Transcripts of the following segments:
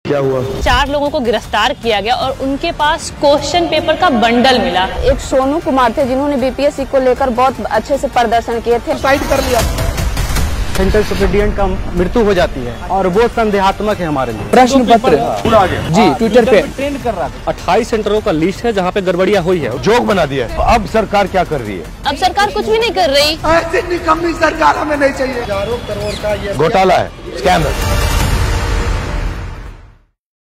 क्या हुआ? 4 लोगों को गिरफ्तार किया गया और उनके पास क्वेश्चन पेपर का बंडल मिला। एक सोनू कुमार थे जिन्होंने बीपीएससी को लेकर बहुत अच्छे से प्रदर्शन किए थे। साइड कर लिया। सेंट्रल सुपरिटेंडेंट का मृत्यु हो जाती है और वो संदेहात्मक है हमारे लिए। प्रश्न पत्र जी ट्विटर पे ट्रेंड कर रहा था। 28 सेंटरों का लिस्ट है जहाँ पे गड़बड़िया हुई है, जोक बना दिया है। अब सरकार क्या कर रही है? अब सरकार कुछ भी नहीं कर रही। ऐसी निकम्मी सरकार हमें नहीं चाहिए। हजारों करोड़ का ये घोटाला है, स्कैम है।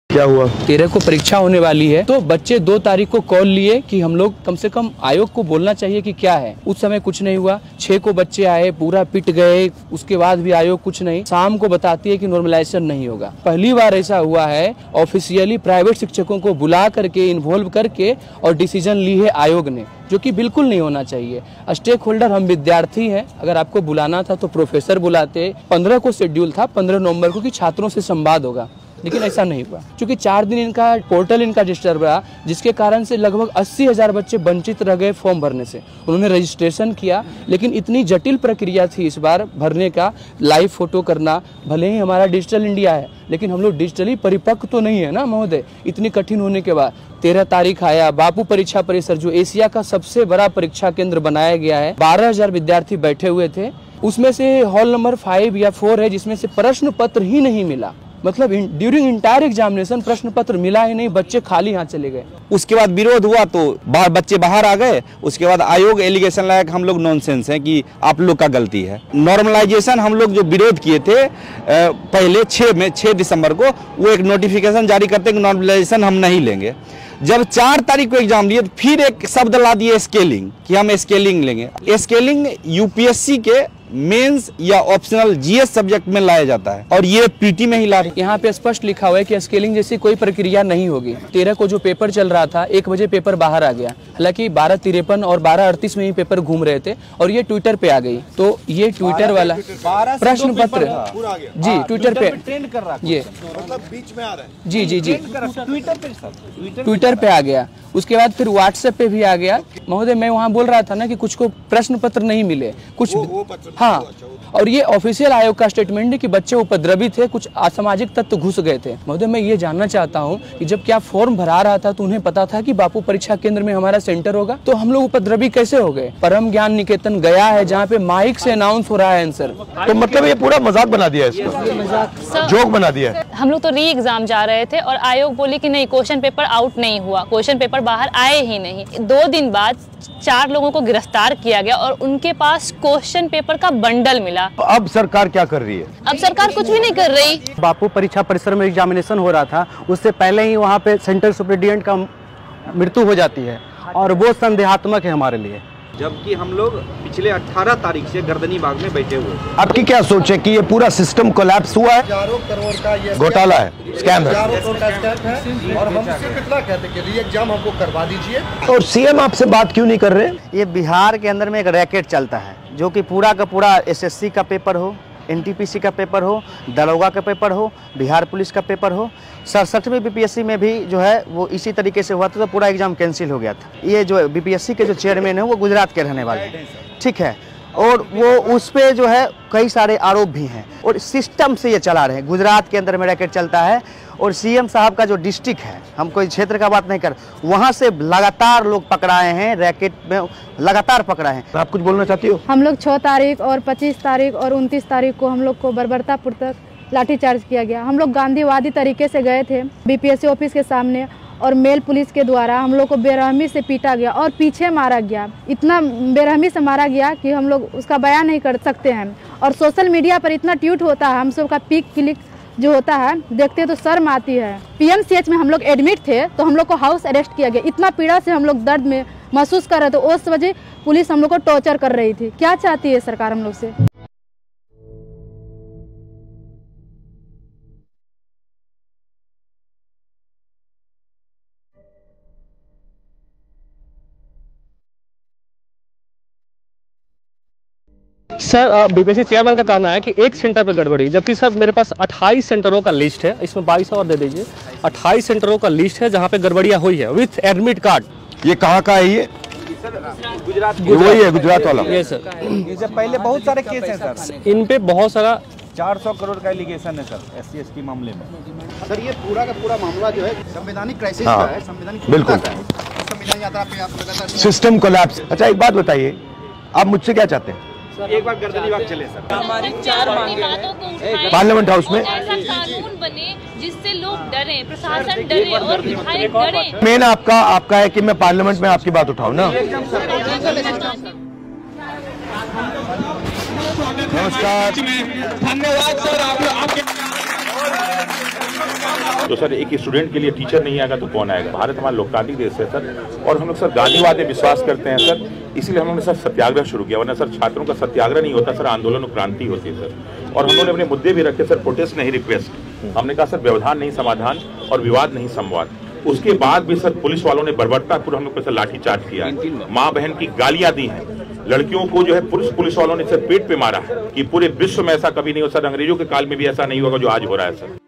क्या हुआ? 13 को परीक्षा होने वाली है, तो बच्चे 2 तारीख को कॉल लिए कि हम लोग कम से कम आयोग को बोलना चाहिए कि क्या है। उस समय कुछ नहीं हुआ। 6 को बच्चे आए, पूरा पिट गए, उसके बाद भी आयोग कुछ नहीं। शाम को बताती है कि नॉर्मलाइजेशन नहीं होगा। पहली बार ऐसा हुआ है ऑफिशियली प्राइवेट शिक्षकों को बुला करके इन्वॉल्व करके और डिसीजन ली है आयोग ने, जो कि बिल्कुल नहीं होना चाहिए। स्टेक होल्डर हम विद्यार्थी हैं, अगर आपको बुलाना था तो प्रोफेसर बुलाते। 15 को शेड्यूल था 15 नवंबर को कि छात्रों से संवाद होगा, लेकिन ऐसा नहीं हुआ क्योंकि 4 दिन इनका पोर्टल इनका डिस्टर्ब रहा, जिसके कारण से लगभग 80,000 बच्चे वंचित रह गए फॉर्म भरने से। उन्होंने रजिस्ट्रेशन किया, लेकिन इतनी जटिल प्रक्रिया थी इस बार भरने का। लाइव फोटो करना, भले ही हमारा डिजिटल इंडिया है लेकिन हम लोग डिजिटली परिपक्व तो नहीं है ना महोदय। इतनी कठिन होने के बाद 13 तारीख आया। बापू परीक्षा परिसर जो एशिया का सबसे बड़ा परीक्षा केंद्र बनाया गया है, 12,000 विद्यार्थी बैठे हुए थे। उसमें से हॉल नंबर 5 या 4 है जिसमें से प्रश्न पत्र ही नहीं मिला। मतलब ड्यूरिंग इंटायर एग्जामिनेशन प्रश्न पत्र मिला ही नहीं, बच्चे खाली हाथ चले गए। उसके बाद विरोध हुआ तो बच्चे बाहर आ गए। उसके बाद आयोग एलिगेशन लाया कि हम लोग नॉनसेंस हैं, कि आप लोग का गलती है। नॉर्मलाइजेशन हम लोग जो विरोध किए थे पहले 6 दिसंबर को, वो एक नोटिफिकेशन जारी करते कि नॉर्मलाइजेशन हम नहीं लेंगे। जब 4 तारीख को एग्जाम लिए, फिर एक शब्द ला दिए स्केलिंग, कि हम स्केलिंग लेंगे। स्केलिंग यूपीएससी के मेंस या ऑप्शनल जीएस सब्जेक्ट में लाया जाता है और ये पीटी में ही ला रही। यहाँ पे स्पष्ट लिखा हुआ है कि स्केलिंग जैसी कोई प्रक्रिया नहीं होगी। 13 को जो पेपर चल रहा था 1 बजे पेपर बाहर आ गया, हालांकि 12:53 और 12:38 में ही पेपर घूम रहे थे और ये ट्विटर पे आ गई। तो ये ट्विटर वाला प्रश्न पत्र जी ट्विटर पे ट्रेंड कर रहा था। ये मतलब बीच में आ रहा है। जी ट्विटर पे आ गया। उसके बाद फिर व्हाट्सएप पे भी आ गया। महोदय मैं वहाँ बोल रहा था ना कि कुछ को प्रश्न पत्र नहीं मिले, कुछ हाँ। और ये ऑफिशियल आयोग का स्टेटमेंट है कि बच्चे उपद्रवी थे, कुछ असामाजिक तत्व घुस गए थे। महोदय मैं ये जानना चाहता हूँ कि जब क्या फॉर्म भरा रहा था तो उन्हें पता था कि बापू परीक्षा केंद्र में हमारा सेंटर होगा, तो हम लोग उपद्रवी कैसे हो गए? परम ज्ञान निकेतन गया है जहाँ पे माइक से अनाउंस हो रहा है आंसर। तो मतलब ये पूरा मजाक बना दिया है, इसको जोक बना दिया है। हम लोग तो री एग्जाम जा रहे थे और आयोग बोले कि नहीं, क्वेश्चन पेपर आउट नहीं हुआ, क्वेश्चन पेपर बाहर आए ही नहीं। 2 दिन बाद 4 लोगों को गिरफ्तार किया गया और उनके पास क्वेश्चन पेपर का बंडल मिला। अब सरकार क्या कर रही है? अब सरकार कुछ भी नहीं कर रही। बापू परीक्षा परिसर में एग्जामिनेशन हो रहा था, उससे पहले ही वहाँ पे सेंट्रल सुपरिटेंडेंट का मृत्यु हो जाती है और वो संदेहात्मक है हमारे लिए। जबकि हम लोग पिछले 18 तारीख से गर्दनी बाग में बैठे हुए। आपकी क्या सोच है कि ये पूरा सिस्टम कोलैप्स हुआ है? हजारों करोड़ का ये घोटाला है, स्कैम है। और हम सिर्फ इतना कहते हैं कि री एग्जाम हमको करवा दीजिए। और सीएम आपसे बात क्यों नहीं कर रहे? ये बिहार के अंदर में एक रैकेट चलता है, जो कि पूरा का पूरा एसएससी का पेपर हो, एनटीपीसी का पेपर हो, दरोगा का पेपर हो, बिहार पुलिस का पेपर हो। 67वें बीपीएससी में भी जो है वो इसी तरीके से हुआ था, तो पूरा एग्जाम कैंसिल हो गया था। ये जो बीपीएससी के जो चेयरमैन है वो गुजरात के रहने वाले हैं, ठीक है, और वो उस पे जो है कई सारे आरोप भी हैं और सिस्टम से ये चला रहे हैं। गुजरात के अंदर में रैकेट चलता है और सीएम साहब का जो डिस्ट्रिक्ट है, हम कोई क्षेत्र का बात नहीं कर, वहाँ से लगातार लोग पकड़ाए हैं, रैकेट में लगातार पकड़ाए हैं। आप कुछ बोलना चाहती हो? हम लोग 6 तारीख और 25 तारीख और 29 तारीख को हम लोग को बर्बरतापूर्वक लाठीचार्ज किया गया। हम लोग गांधीवादी तरीके से गए थे बीपीएससी ऑफिस के सामने और मेल पुलिस के द्वारा हम लोग को बेरहमी से पीटा गया और पीछे मारा गया। इतना बेरहमी से मारा गया कि हम लोग उसका बयान नहीं कर सकते हैं। और सोशल मीडिया पर इतना ट्वीट होता है, हम सब का पिक क्लिक जो होता है देखते हैं तो शर्म आती है। पीएमसीएच में हम लोग एडमिट थे तो हम लोग को हाउस अरेस्ट किया गया। इतना पीड़ा से हम लोग दर्द में महसूस कर रहे थे, उस वजह पुलिस हम लोग को टॉर्चर कर रही थी। क्या चाहती है सरकार हम लोग से? सर बीपीएससी चेयरमैन का कहना है कि एक सेंटर पर गड़बड़ी, जबकि सर मेरे पास 28 सेंटरों का लिस्ट है, इसमें 22 और दे दीजिए। 28 सेंटरों का लिस्ट है जहां पे गड़बड़ियां हुई है विथ एडमिट कार्ड। ये कहाँ का है? ये गुजरात वही है, गुजरात वाला। ये सर ये जब पहले बहुत सारे केस हैं सर, इन पे बहुत सारा 400 करोड़ का एलिगेशन है सर SC/ST मामले में। सर ये पूरा का पूरा मामला जो है संवैधानिक क्राइसिस हाँ, का है, संवैधानिक बिल्कुल। का है। संविधान यात्रा पे आप लगातार सिस्टम कोलैप्स। अच्छा एक बात बताइए, आप मुझसे क्या चाहते हैं? एक बार गर्दनी बाग चले सर। हमारी 4 मांगे पार्लियामेंट हाउस में ऐसा कानून बने जिससे लोग डरे, प्रशासन डरे और विधायक डरे। मेन आपका है कि मैं पार्लियामेंट में आपकी बात उठाऊं ना। नमस्कार। धन्यवाद सर आपके। तो सर एक स्टूडेंट के लिए टीचर नहीं आएगा तो कौन आएगा? भारत हमारा लोकतांत्रिक देश है सर, और हम लोग सर गांधीवाद में विश्वास करते हैं सर, इसीलिए हम लोगों ने सर सत्याग्रह शुरू किया। वरना सर छात्रों का सत्याग्रह नहीं होता सर, आंदोलन और क्रांति होती है सर। और हम लोगों ने अपने मुद्दे भी रखे सर, प्रोटेस्ट नहीं रिक्वेस्ट। हमने कहा सर व्यवधान नहीं समाधान और विवाद नहीं संवाद। उसके बाद भी सर पुलिस वालों ने बर्बरतापूर्वक हम लोग पर सर लाठीचार्ज किया है, माँ बहन की गालियां दी हैं, लड़कियों को जो है पुलिस वालों ने सर पेट पे मारा है कि पूरे विश्व में ऐसा कभी नहीं हो सर, अंग्रेजों के काल में भी ऐसा नहीं होगा जो आज हो रहा है सर।